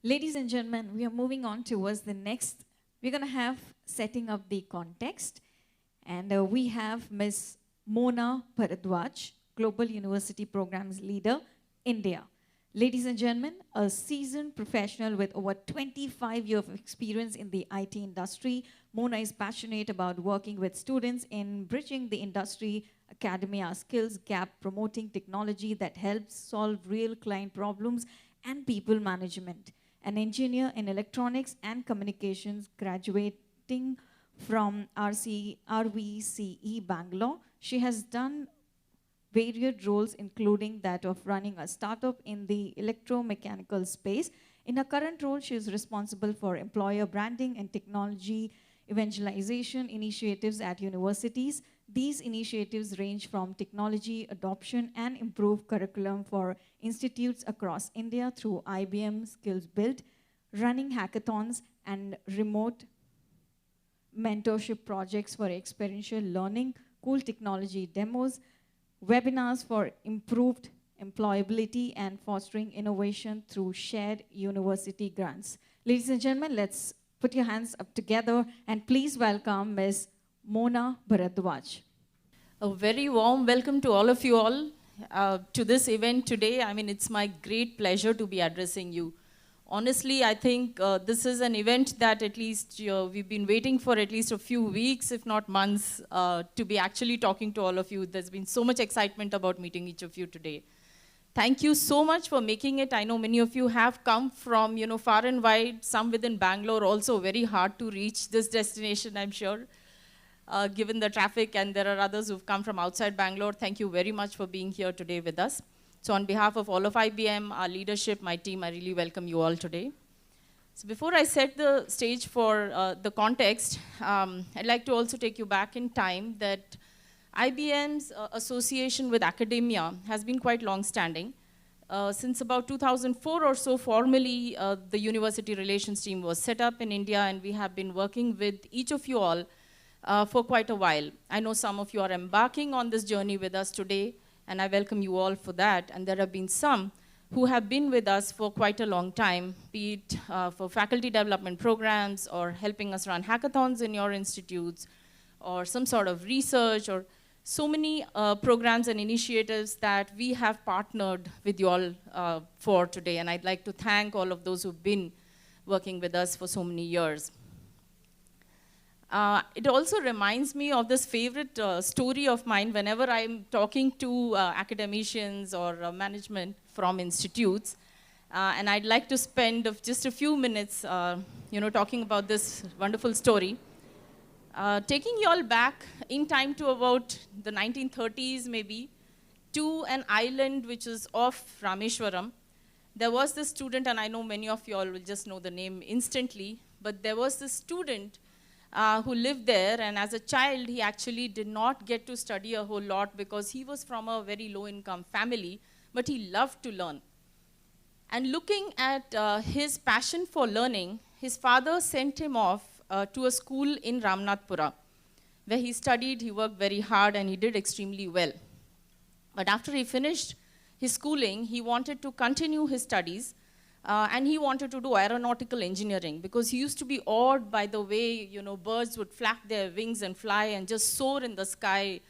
Ladies and gentlemen, we are moving on towards the next. We're going to have setting up the context. And we have Ms. Mona Bharadwaj, Global University Programs Leader, India. Ladies and gentlemen, a seasoned professional with over 25 years of experience in the IT industry, Mona is passionate about working with students in bridging the industry academia skills gap, promoting technology that helps solve real client problems and people management. An engineer in electronics and communications, graduating from RVCE Bangalore. She has done varied roles, including that of running a startup in the electromechanical space. In her current role, she is responsible for employer branding and technology evangelization initiatives at universities. These initiatives range from technology adoption and improved curriculum for institutes across India through IBM Skills Build, running hackathons and remote mentorship projects for experiential learning, cool technology demos, webinars for improved employability, and fostering innovation through shared university grants. Ladies and gentlemen, let's put your hands up together and please welcome Ms. Mona Bharadwaj. A very warm welcome to all of you all to this event today. I mean, it's my great pleasure to be addressing you. Honestly, I think this is an event that at least we've been waiting for at least a few weeks, if not months, to be actually talking to all of you. There's been so much excitement about meeting each of you today. Thank you so much for making it. I know many of you have come from far and wide, some within Bangalore, also very hard to reach this destination, I'm sure, given the traffic, and there are others who've come from outside Bangalore. Thank you very much for being here today with us. So on behalf of all of IBM, our leadership, my team, I really welcome you all today. So before I set the stage for the context, I'd like to also take you back in time that IBM's association with academia has been quite long-standing. Since about 2004 or so, formally, the university relations team was set up in India, and we have been working with each of you all for quite a while. I know some of you are embarking on this journey with us today, and I welcome you all for that. And there have been some who have been with us for quite a long time, be it for faculty development programs or helping us run hackathons in your institutes or some sort of research, or so many programs and initiatives that we have partnered with you all for today. And I'd like to thank all of those who've been working with us for so many years. It also reminds me of this favorite story of mine whenever I'm talking to academicians or management from institutes. And I'd like to spend just a few minutes talking about this wonderful story. Taking you all back in time to about the 1930s maybe, to an island which is off Rameshwaram. There was this student, and I know many of you all will just know the name instantly, but there was this student who lived there, and as a child, he actually did not get to study a whole lot because he was from a very low-income family, but he loved to learn. And looking at his passion for learning, his father sent him off to a school in Ramnathpura, where he studied, he worked very hard, and he did extremely well. But after he finished his schooling, he wanted to continue his studies, and he wanted to do aeronautical engineering because he used to be awed by the way birds would flap their wings and fly and just soar in the sky,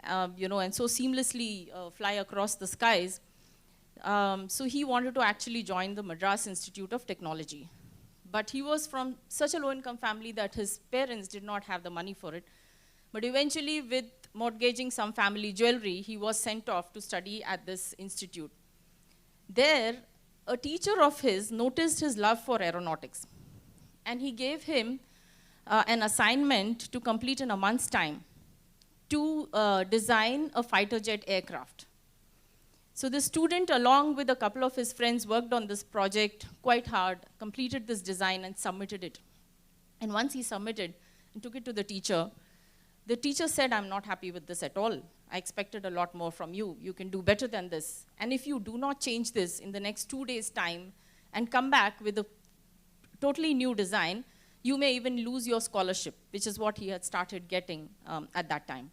and so seamlessly fly across the skies. So he wanted to actually join the Madras Institute of Technology. But he was from such a low-income family that his parents did not have the money for it. But eventually, with mortgaging some family jewelry, he was sent off to study at this institute. There, a teacher of his noticed his love for aeronautics, and he gave him an assignment to complete in a month's time to design a fighter jet aircraft. So the student, along with a couple of his friends, worked on this project quite hard, completed this design, and submitted it. And once he submitted and took it to the teacher said, "I'm not happy with this at all. I expected a lot more from you. You can do better than this. And if you do not change this in the next 2 days' time and come back with a totally new design, you may even lose your scholarship," which is what he had started getting at that time.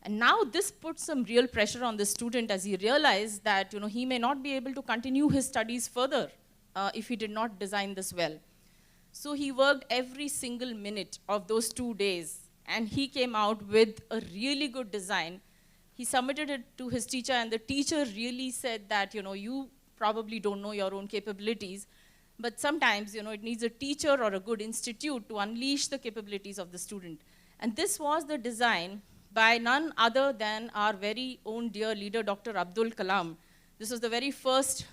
And now this puts some real pressure on the student as he realized that he may not be able to continue his studies further if he did not design this well. So he worked every single minute of those 2 days, and he came out with a really good design. He submitted it to his teacher, and the teacher really said that, you probably don't know your own capabilities, but sometimes, it needs a teacher or a good institute to unleash the capabilities of the student. And this was the design by none other than our very own dear leader, Dr. Abdul Kalam. This was the very first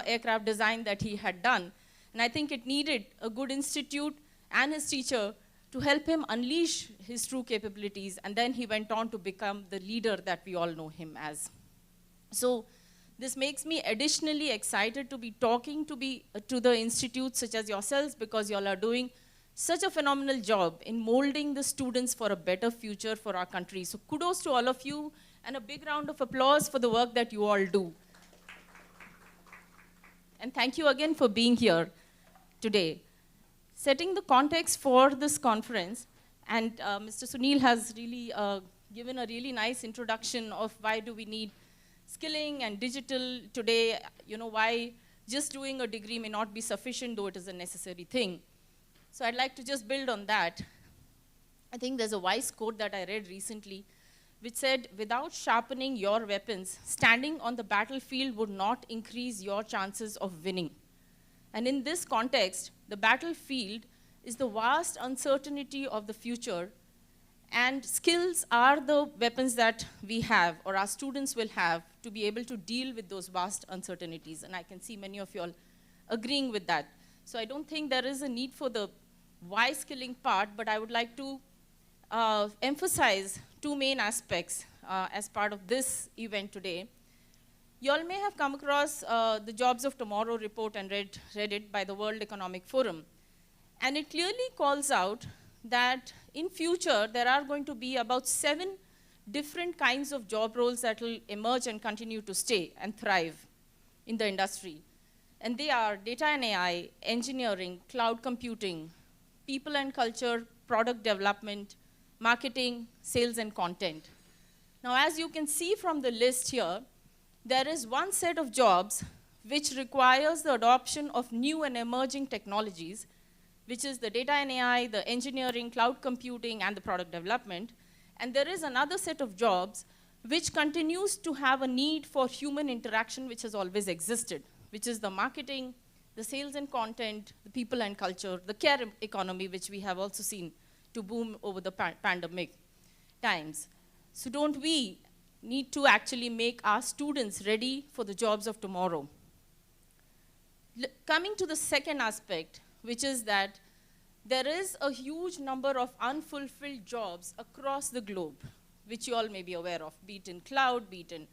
aircraft design that he had done. And I think it needed a good institute and his teacher to help him unleash his true capabilities. And then he went on to become the leader that we all know him as. So this makes me additionally excited to be talking to the institutes such as yourselves, because you all are doing such a phenomenal job in molding the students for a better future for our country. So kudos to all of you, and a big round of applause for the work that you all do. And thank you again for being here today. Setting the context for this conference, and Mr. Sunil has really given a really nice introduction of why do we need skilling and digital today, why just doing a degree may not be sufficient, though it is a necessary thing. So I'd like to just build on that. I think there's a wise quote that I read recently, which said, without sharpening your weapons, standing on the battlefield would not increase your chances of winning. And in this context, the battlefield is the vast uncertainty of the future, and skills are the weapons that we have, or our students will have, to be able to deal with those vast uncertainties. And I can see many of you all agreeing with that. So I don't think there is a need for the why skilling part, but I would like to emphasize two main aspects as part of this event today. You all may have come across the Jobs of Tomorrow report and read it by the World Economic Forum. And it clearly calls out that in future, there are going to be about 7 different kinds of job roles that will emerge and continue to stay and thrive in the industry. And they are data and AI, engineering, cloud computing, people and culture, product development, marketing, sales, and content. Now, as you can see from the list here, there is one set of jobs which requires the adoption of new and emerging technologies, which is the data and AI, the engineering, cloud computing, and the product development. And there is another set of jobs which continues to have a need for human interaction, which has always existed, which is the marketing, the sales and content, the people and culture, the care economy, which we have also seen to boom over the pandemic times. So don't we need to actually make our students ready for the jobs of tomorrow? Coming to the second aspect, which is that there is a huge number of unfulfilled jobs across the globe, which you all may be aware of, be it in cloud, be it in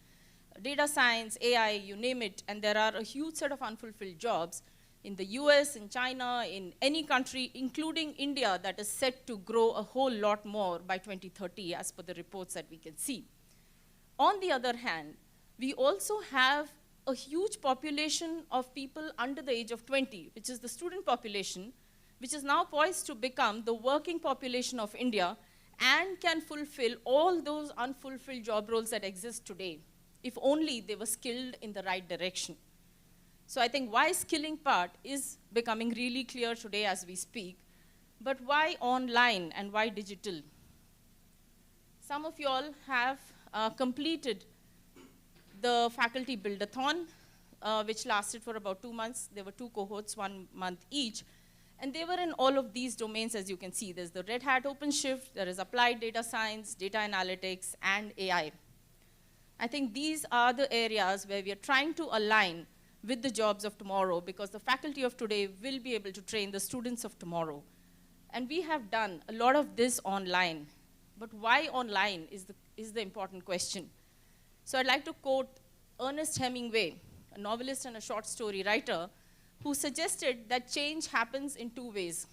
data science, AI, you name it, and there are a huge set of unfulfilled jobs in the US, in China, in any country, including India, that is set to grow a whole lot more by 2030, as per the reports that we can see. On the other hand, we also have a huge population of people under the age of 20, which is the student population, which is now poised to become the working population of India and can fulfill all those unfulfilled job roles that exist today, if only they were skilled in the right direction. So I think why skilling part is becoming really clear today as we speak, but why online and why digital? Some of you all have completed the faculty build-a-thon, which lasted for about 2 months. There were 2 cohorts, 1 month each. And they were in all of these domains, as you can see. There's the Red Hat OpenShift, there is applied data science, data analytics, and AI. I think these are the areas where we are trying to align with the jobs of tomorrow, because the faculty of today will be able to train the students of tomorrow. And we have done a lot of this online. But why online is the important question. So I'd like to quote Ernest Hemingway, a novelist and a short story writer, who suggested that change happens in 2 ways,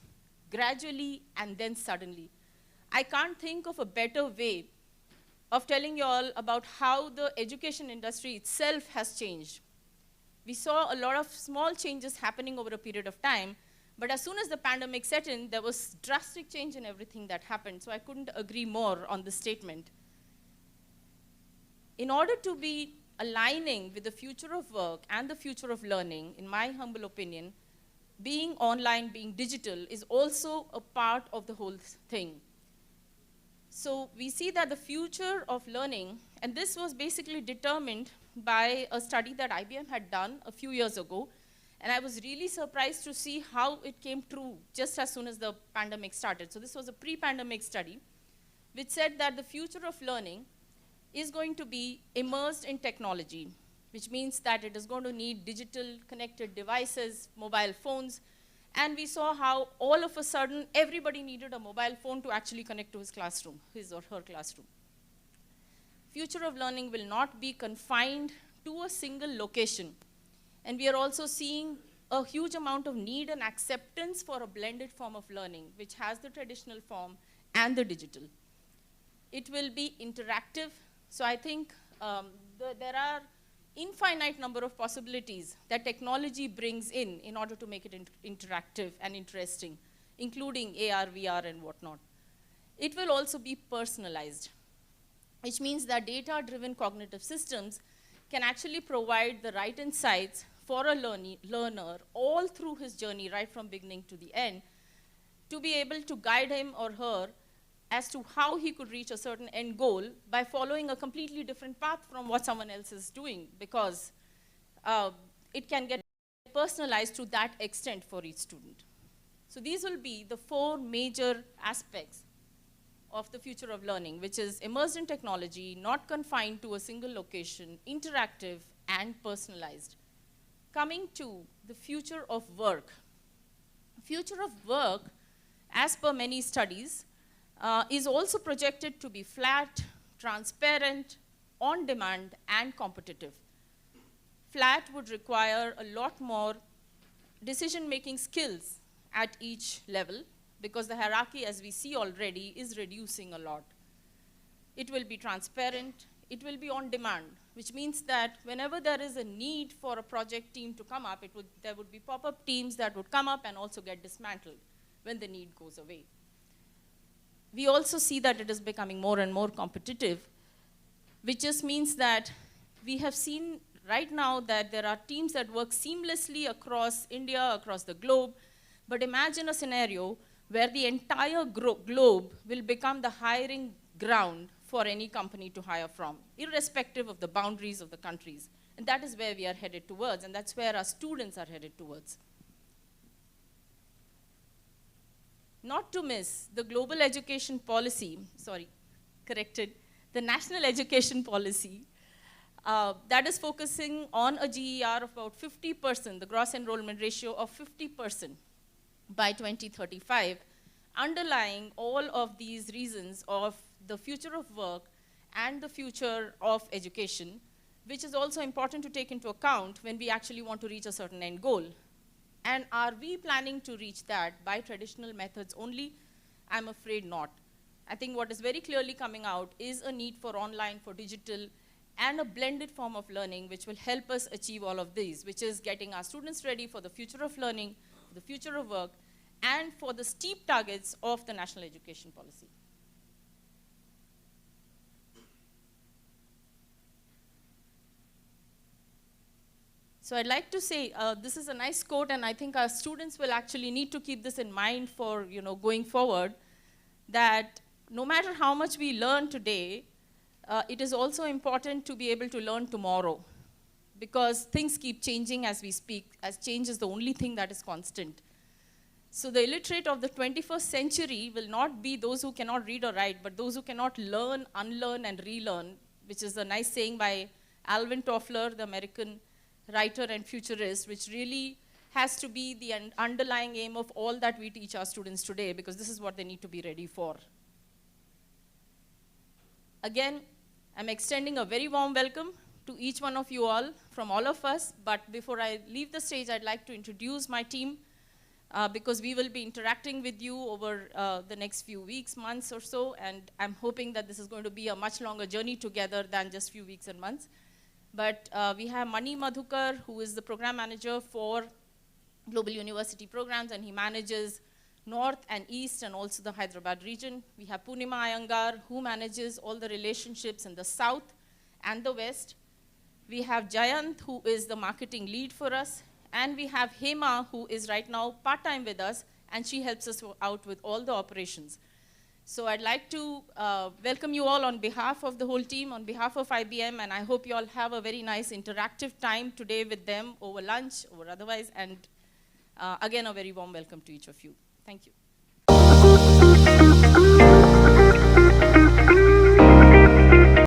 gradually and then suddenly. I can't think of a better way of telling you all about how the education industry itself has changed. We saw a lot of small changes happening over a period of time, but as soon as the pandemic set in, there was drastic change in everything that happened. So I couldn't agree more on this statement. In order to be aligning with the future of work and the future of learning, in my humble opinion, being online, being digital, is also a part of the whole thing. So we see that the future of learning, and this was basically determined by a study that IBM had done a few years ago, and I was really surprised to see how it came true just as soon as the pandemic started. So this was a pre-pandemic study, which said that the future of learning is going to be immersed in technology, which means that it is going to need digital connected devices, mobile phones, and we saw how all of a sudden everybody needed a mobile phone to actually connect to his classroom, his or her classroom. Future of learning will not be confined to a single location. And we are also seeing a huge amount of need and acceptance for a blended form of learning, which has the traditional form and the digital. It will be interactive. So I think there are infinite number of possibilities that technology brings in order to make it interactive and interesting, including AR, VR, and whatnot. It will also be personalized, which means that data-driven cognitive systems can actually provide the right insights for a learner all through his journey, right from beginning to the end, to be able to guide him or her as to how he could reach a certain end goal by following a completely different path from what someone else is doing, because it can get personalized to that extent for each student. So these will be the 4 major aspects of the future of learning, which is immersed in technology, not confined to a single location, interactive, and personalized. Coming to the future of work. Future of work, as per many studies, is also projected to be flat, transparent, on-demand, and competitive. Flat would require a lot more decision-making skills at each level, because the hierarchy, as we see already, is reducing a lot. It will be transparent. It will be on demand, which means that whenever there is a need for a project team to come up, there would be pop-up teams that would come up and also get dismantled when the need goes away. We also see that it is becoming more and more competitive, which just means that we have seen right now that there are teams that work seamlessly across India, across the globe, but imagine a scenario where the entire globe will become the hiring ground for any company to hire from, irrespective of the boundaries of the countries. And that is where we are headed towards, and that's where our students are headed towards. Not to miss the global education policy, the national education policy, that is focusing on a GER of about 50%, the gross enrollment ratio of 50% by 2035, underlying all of these reasons of the future of work and the future of education, which is also important to take into account when we actually want to reach a certain end goal. And are we planning to reach that by traditional methods only? I'm afraid not. I think what is very clearly coming out is a need for online, for digital, and a blended form of learning which will help us achieve all of these, which is getting our students ready for the future of learning, for the future of work, and for the steep targets of the national education policy. So I'd like to say, this is a nice quote, and I think our students will actually need to keep this in mind for going forward, that no matter how much we learn today, it is also important to be able to learn tomorrow, because things keep changing as we speak, as change is the only thing that is constant. So the illiterate of the 21st century will not be those who cannot read or write, but those who cannot learn, unlearn, and relearn, which is a nice saying by Alvin Toffler, the American writer and futurist, which really has to be the underlying aim of all that we teach our students today, because this is what they need to be ready for. Again, I'm extending a very warm welcome to each one of you all, from all of us, but before I leave the stage, I'd like to introduce my team, because we will be interacting with you over the next few weeks, months or so, and I'm hoping that this is going to be a much longer journey together than just few weeks and months. But we have Mani Madhukar, who is the program manager for Global University Programs, and he manages North and East and also the Hyderabad region. We have Punima Iyengar, who manages all the relationships in the South and the West. We have Jayant, who is the marketing lead for us, And we have Hema, who is right now part-time with us, and she helps us out with all the operations. So I'd like to welcome you all on behalf of the whole team, on behalf of IBM, and I hope you all have a very nice interactive time today with them over lunch or otherwise. And again, a very warm welcome to each of you. Thank you.